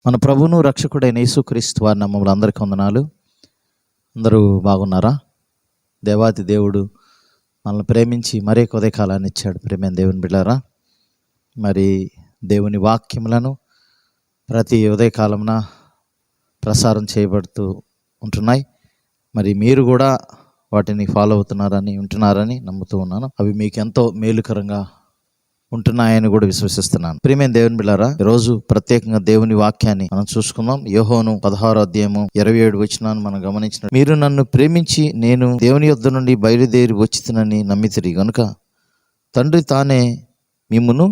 మన ప్రభువును రక్షకుడైన యేసుక్రీస్తు వారి నామములో అందరికీ వందనాలు. అందరూ బాగున్నారా? దేవాతి దేవుడు మనల్ని ప్రేమించి మరే ఉదయకాలాన్ని ఇచ్చాడు. ప్రేమైన దేవుని బిడ్డారా, మరి దేవుని వాక్యములను ప్రతి ఉదయకాలమున ప్రసారం చేయబడుతూ ఉంటున్నాయి. మరి మీరు కూడా వాటిని ఫాలో అవుతున్నారని ఉంటున్నారని నమ్ముతూ ఉన్నాను. అవి మీకు ఎంతో మేలుకరంగా ఉంటున్నాయని కూడా విశ్వసిస్తున్నాను. ప్రియమైన దేవుని బిడ్డారా, ఈరోజు ప్రత్యేకంగా దేవుని వాక్యాన్ని మనం చూసుకుందాం. యోహోను 16వ అధ్యాయము 27 వచనాన్ని మనం గమనించిన, మీరు నన్ను ప్రేమించి నేను దేవుని యొద్ద నుండి బయలుదేరి వచ్చితినని నమ్మితిరి గనుక తండ్రి తానే మిమ్మును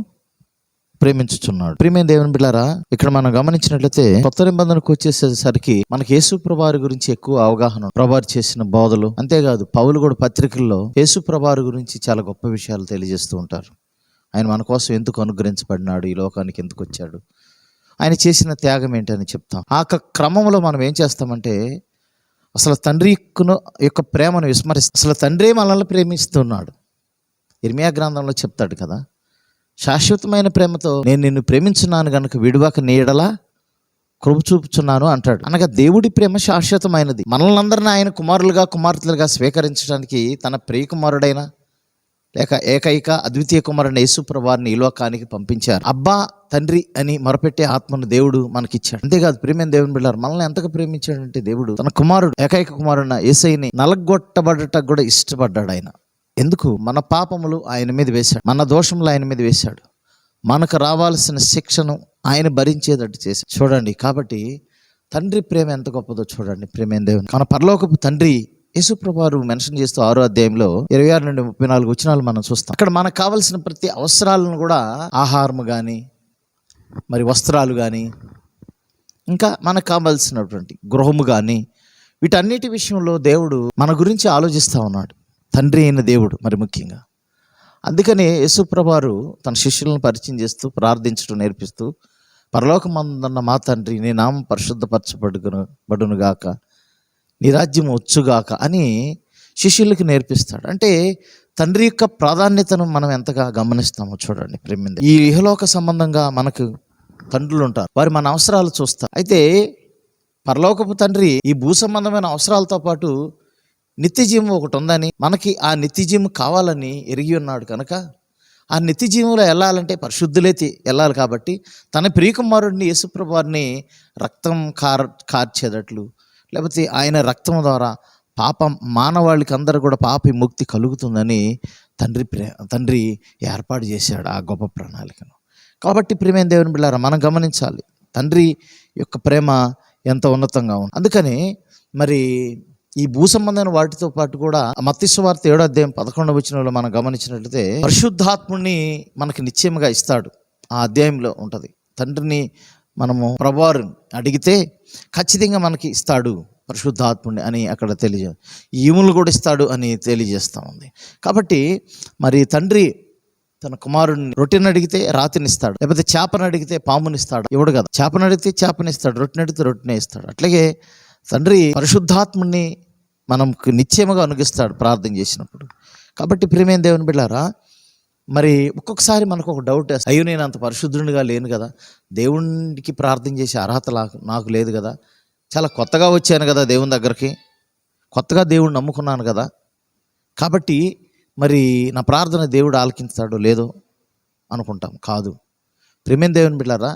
ప్రేమించుచున్నాడు. ప్రియమైన దేవుని బిడ్డారా, ఇక్కడ మనం గమనించినట్లయితే కొత్త నిబంధనకు వచ్చేసరికి మనకి యేసు ప్రభువారి గురించి ఎక్కువ అవగాహన, ప్రభువారు చేసిన బోధలు, అంతేకాదు పౌలు కూడా పత్రికల్లో యేసు ప్రభువారి గురించి చాలా గొప్ప విషయాలు తెలియజేస్తూ ఉంటారు. ఆయన మన కోసం ఎందుకు అనుగ్రహించబడినాడు, ఈ లోకానికి ఎందుకు వచ్చాడు, ఆయన చేసిన త్యాగం ఏంటని చెప్తాం. ఆ క్రమంలో మనం ఏం చేస్తామంటే అసలు తండ్రి యొక్క ప్రేమను విస్మరిస్తాం. అసలు తండ్రే మనల్ని ప్రేమిస్తున్నాడు. ఇర్మియా గ్రంథంలో చెప్తాడు కదా, శాశ్వతమైన ప్రేమతో నేను నిన్ను ప్రేమించున్నాను గనుక విడువక నీడలా కృప చూపుచున్నాను అంటాడు. అనగా దేవుడి ప్రేమ శాశ్వతమైనది. మనల్ని అందరినీ ఆయన కుమారులుగా కుమార్తెలుగా స్వీకరించడానికి తన ప్రియకుమారుడైన లేక ఏకైక అద్వితీయ కుమారుని యేసు ప్రభువారిని ఈ లోకానికి పంపించారు. అబ్బా తండ్రి అని మొరపెట్టే ఆత్మను దేవుడు మనకిచ్చాడు. అంతేకాదు ప్రియమైన దేవుని బిడ్డలారా, మనల్ని ఎంతగా ప్రేమించాడంటే దేవుడు తన కుమారుడు ఏకైక కుమారుడు యేసయ్యని నలగొట్టబడటకు కూడా ఇష్టపడ్డాడు. ఆయన ఎందుకు? మన పాపములు ఆయన మీద వేశాడు, మన దోషములు ఆయన మీద వేశాడు, మనకు రావాల్సిన శిక్షను ఆయన భరించేటట్టు చేశాడు. చూడండి, కాబట్టి తండ్రి ప్రేమ ఎంత గొప్పదో చూడండి. ప్రియమైన దేవుని మన పరలోకపు తండ్రి యేసు ప్రభువారు మెన్షన్ చేస్తూ 6వ అధ్యాయంలో 26 నుండి 34 వచనాలు మనం చూస్తాం. అక్కడ మనకు కావలసిన ప్రతి అవసరాలను కూడా, ఆహారము కానీ, మరి వస్త్రాలు కానీ, ఇంకా మనకు కావాల్సినటువంటి గృహము కానీ, వీటన్నిటి విషయంలో దేవుడు మన గురించి ఆలోచిస్తూ ఉన్నాడు. తండ్రి అయిన దేవుడు మరి ముఖ్యంగా. అందుకనే యేసు ప్రభువారు తన శిష్యులను పరిచయం చేస్తూ ప్రార్థించడం నేర్పిస్తూ, పరలోకమందున్న మా తండ్రి నీ నామం పరిశుద్ధపరచబడునుగాక, నీ రాజ్యం వచ్చుగాక అని శిష్యులకి నేర్పిస్తాడు. అంటే తండ్రి యొక్క ప్రాధాన్యతను మనం ఎంతగా గమనిస్తామో చూడండి. ప్రేమింది ఈ ఇహలోక సంబంధంగా మనకు తండ్రులు ఉంటారు, వారు మన అవసరాలు చూస్తారు. అయితే పరలోకపు తండ్రి ఈ భూ సంబంధమైన అవసరాలతో పాటు నిత్యజీవం ఒకటి ఉందని, మనకి ఆ నిత్యజీవం కావాలని ఎరిగి ఉన్నాడు కనుక ఆ నిత్యజీవంలో వెళ్ళాలంటే పరిశుద్ధులే వెళ్ళాలి. కాబట్టి తన ప్రియకుమారుడిని యేసు ప్రభువారిని రక్తం కార్చేటట్లు, లేకపోతే ఆయన రక్తం ద్వారా మానవాళికి అందరూ కూడా పాప విముక్తి కలుగుతుందని తండ్రి ఏర్పాటు చేశాడు ఆ గొప్ప ప్రణాళికను. కాబట్టి ప్రియమైన దేవుని బిడ్డలారా, మనం గమనించాలి తండ్రి యొక్క ప్రేమ ఎంత ఉన్నతంగా ఉంది. అందుకని మరి ఈ భూ సంబంధమైన వాటితో పాటు కూడా మత్తయి సువార్త 7వ అధ్యాయం 11వ వచనంలో మనం గమనించినట్లయితే పరిశుద్ధాత్ముడిని మనకి నిశ్చయముగా ఇస్తాడు. ఆ అధ్యాయంలో ఉంటుంది. తండ్రిని మనము ప్రభువారు అడిగితే ఖచ్చితంగా మనకి ఇస్తాడు పరిశుద్ధాత్ముడిని అని అక్కడ ఈవులు కూడా ఇస్తాడు అని తెలియజేస్తూ ఉంది. కాబట్టి మరి తండ్రి తన కుమారుడిని రొట్టెని అడిగితే రాతిని ఇస్తాడు, లేకపోతే చేపను అడిగితే పాముని ఇస్తాడు. ఇవ్వడు కదా. చేపను అడిగితే చేపని ఇస్తాడు, రొట్టెని అడిగితే రొట్టెనే ఇస్తాడు. అట్లాగే తండ్రి పరిశుద్ధాత్ముడిని మనకు నిశ్చయముగా అనుగిస్తాడు ప్రార్థన చేసినప్పుడు. కాబట్టి ప్రియమైన దేవుని బిడ్డలారా, మరి ఒక్కొక్కసారి మనకు ఒక డౌట్ వేస్తుంది, అయ్యో నేను అంత పరిశుద్ధునిగా లేను కదా, దేవునికి ప్రార్థన చేసే అర్హత నాకు లేదు కదా, చాలా కొత్తగా వచ్చాను కదా దేవుని దగ్గరికి, కొత్తగా దేవుడిని నమ్ముకున్నాను కదా, కాబట్టి మరి నా ప్రార్థన దేవుడు ఆలకించాడో లేదో అనుకుంటాం. కాదు ప్రియమైన దేవుని బిడ్డలారా,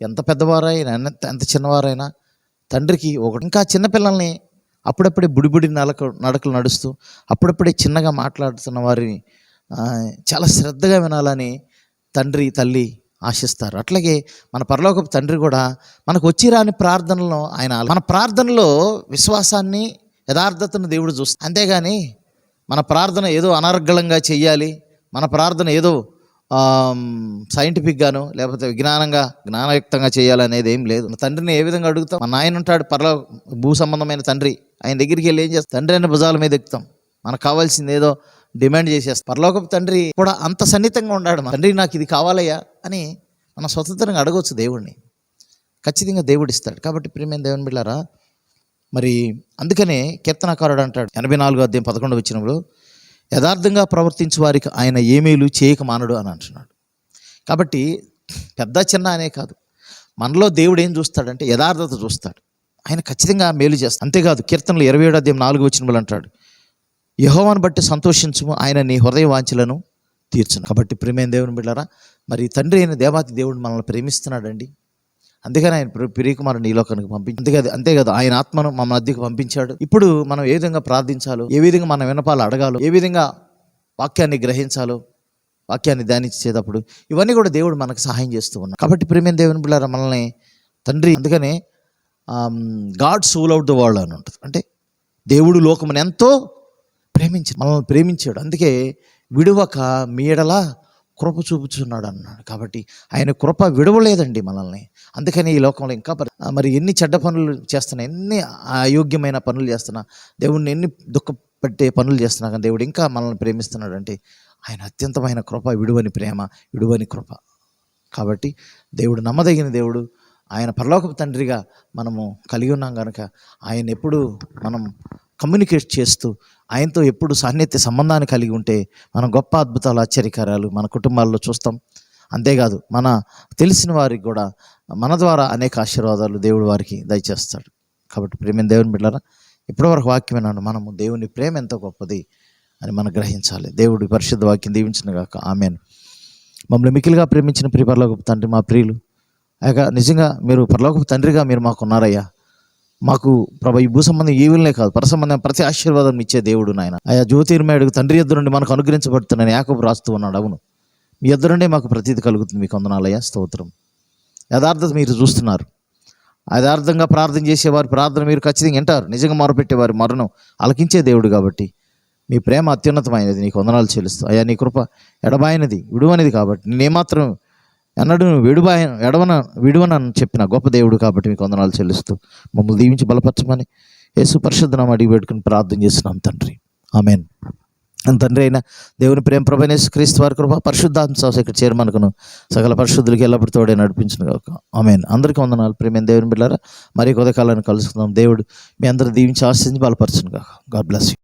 ఎంత పెద్దవారైనా ఎంత చిన్నవారైనా తండ్రికి ఇంకా చిన్నపిల్లల్ని అప్పుడప్పుడే బుడిబుడి నడకలు నడుస్తూ అప్పుడప్పుడే చిన్నగా మాట్లాడుతున్న వారిని చాలా శ్రద్ధగా వినాలని తండ్రి తల్లి ఆశిస్తారు. అట్లాగే మన పరలోకపు తండ్రి కూడా మనకు వచ్చి రాని ప్రార్థనలో మన ప్రార్థనలో విశ్వాసాన్ని, యథార్థతను దేవుడు చూస్తాడు. అంతేగాని మన ప్రార్థన ఏదో అనర్గళంగా చెయ్యాలి, మన ప్రార్థన ఏదో సైంటిఫిక్గాను లేకపోతే జ్ఞానయుక్తంగా చేయాలనేది ఏం లేదు. తండ్రిని ఏ విధంగా అడుగుతాం? మన ఆయన ఉంటాడు భూ సంబంధమైన తండ్రి, ఆయన దగ్గరికి వెళ్ళి ఏం చేస్తాం? తండ్రి అనే భుజాల మీద ఎక్కుతాం. మనకు కావాల్సింది ఏదో డిమాండ్ చేసేస్తాం. పరలోకపు తండ్రి కూడా అంత సన్నిహితంగా ఉన్నాడు. తండ్రి నాకు ఇది కావాలయ్యా అని మనం స్వతంత్రంగా అడగవచ్చు దేవుడిని. ఖచ్చితంగా దేవుడు ఇస్తాడు. కాబట్టి ప్రియమైన దేవుని బిడ్డలారా, మరి అందుకనే కీర్తనకారుడు అంటాడు 84వ అధ్యాయం 11వ వచనంలో, యథార్థంగా ప్రవర్తించే వారికి ఆయన ఏమేలు చేయక మానడు అని అంటున్నాడు. కాబట్టి పెద్ద చిన్న అనే కాదు, మనలో దేవుడు ఏం చూస్తాడంటే యథార్థత చూస్తాడు. ఆయన ఖచ్చితంగా మేలు చేస్తాడు. అంతేకాదు కీర్తనలు 27:4 అంటాడు, యెహోవాను బట్టి సంతోషించుము, ఆయన నీ హృదయ వాంఛలను తీర్చును. కాబట్టి ప్రియమైన దేవుని బిడ్డలారా, మరి తండ్రి అయిన దేవాతి దేవుడు మనల్ని ప్రేమిస్తున్నాడండి. అందుకని ఆయన ప్రియకుమారుని ఈ లోకానికి పంపించాడు. అంతేకాదు ఆయన ఆత్మను మన మధ్యకు పంపించాడు. ఇప్పుడు మనం ఏ విధంగా ప్రార్థించాలో, ఏ విధంగా మన విన్నపాలు అడగాలో, ఏ విధంగా వాక్యాన్ని గ్రహించాలో, వాక్యాన్ని ధ్యానించేటప్పుడు ఇవన్నీ కూడా దేవుడు మనకు సహాయం చేస్తూ ఉన్నాడు. కాబట్టి ప్రియమైన దేవుని బిడ్డలారా, మనల్ని తండ్రి అందుకనే God so loved the world అని ఉంటుంది. అంటే దేవుడు లోకమును ఎంతో మనల్ని ప్రేమించాడు. అందుకే విడువక మీ ఎడల కృప చూపుచున్నాడు అన్నాడు. కాబట్టి ఆయన కృప విడవలేదండి మనల్ని. అందుకని ఈ లోకంలో ఇంకా మరి ఎన్ని చెడ్డ పనులు చేస్తున్నా, ఎన్ని అయోగ్యమైన పనులు చేస్తున్నా, దేవుడిని ఎన్ని దుఃఖపెట్టే పనులు చేస్తున్నా కానీ దేవుడు ఇంకా మనల్ని ప్రేమిస్తున్నాడు. అంటే ఆయన అత్యంతమైన కృప, విడువని ప్రేమ, విడువని కృప. కాబట్టి దేవుడు నమ్మదగిన దేవుడు. ఆయన పరలోకపు తండ్రిగా మనము కలిగి ఉన్నాం కనుక ఆయన ఎప్పుడు మనం కమ్యూనికేట్ చేస్తూ ఆయనతో ఎప్పుడు సాన్నిధ్య సంబంధాన్ని కలిగి ఉంటే మనం గొప్ప అద్భుతాలు, ఆశ్చర్యకార్యాలు మన కుటుంబాల్లో చూస్తాం. అంతేకాదు మన తెలిసిన వారికి కూడా మన ద్వారా అనేక ఆశీర్వాదాలు దేవుడు వారికి దయచేస్తాడు. కాబట్టి ప్రేమైన దేవుని బిడ్డలారా, ఇప్పటివరకు వాక్యం విన్నాను. మనము దేవుని ప్రేమ ఎంత గొప్పది అని మనం గ్రహించాలి. దేవుడి పరిశుద్ధ వాక్యం దీవించిన గాక. ఆమేన్. మమ్మల్ని మిక్కిలిగా ప్రేమించిన ప్రియ పరలోకపు తండ్రి, మా ప్రియులు అయ్యా, నిజంగా మీరు పరలోకపు తండ్రిగా మీరు మాకు ఉన్నారయ్యా. మాకు ప్రభు ఈ భూ సంబంధం ఈవులనే కాదు, పర సంబంధం ప్రతి ఆశీర్వాదం ఇచ్చే దేవుడు నాయన. అయ్యా, జ్యోతిర్మయుడు తండ్రి యొద్ద నుండి మనకు అనుగ్రహించబడుతున్నాను యాకోబు రాస్తూ ఉన్నాడు. అవును, మీ యొద్ద నుండే మాకు ప్రతీతి కలుగుతుంది. మీకు వందనాలయ్యా, స్తోత్రం. యథార్థత మీరు చూస్తున్నారు. యథార్థంగా ప్రార్థన చేసేవారి ప్రార్థన మీరు ఖచ్చితంగా వింటారు. నిజంగా మొరపెట్టేవారి మొరను ఆలకించే దేవుడు కాబట్టి మీ ప్రేమ అత్యున్నతమైనది. నీకు వందనాలు చెల్లిస్తూ అయ్యా, నీ కృప ఎడబాయినది, విడువనిది. కాబట్టి నేనేమాత్రం ఎన్నడూ విడువనని చెప్పిన గొప్ప దేవుడు కాబట్టి మీకు వందనాలు చెల్లిస్తూ మమ్మల్ని దీవించి బలపరచమని యేసు పరిశుద్ధ నామమున అడిగి పెట్టుకుని ప్రార్థన చేస్తున్నాం తండ్రి. ఆమేన్. తండ్రి అయిన దేవుని ప్రేమ ప్రభువైన యేసుక్రీస్తు వారి కృప, పరిశుద్ధాత్మ సహవాసం ఇక్కడ చేరమనుకును సకల పరిశుద్ధులకి ఎల్లప్పుడూ తోడే నడిపించును గాక. ఆమేన్. అందరికీ వందనాలు. ప్రేమైన దేవుని బిడ్డలారా, మరి కొద్ది కాలాన్ని కలుసుకుందాం. దేవుడు మీ అందరూ దీవించి ఆశీర్వదించి బలపరచును గాక. God bless you.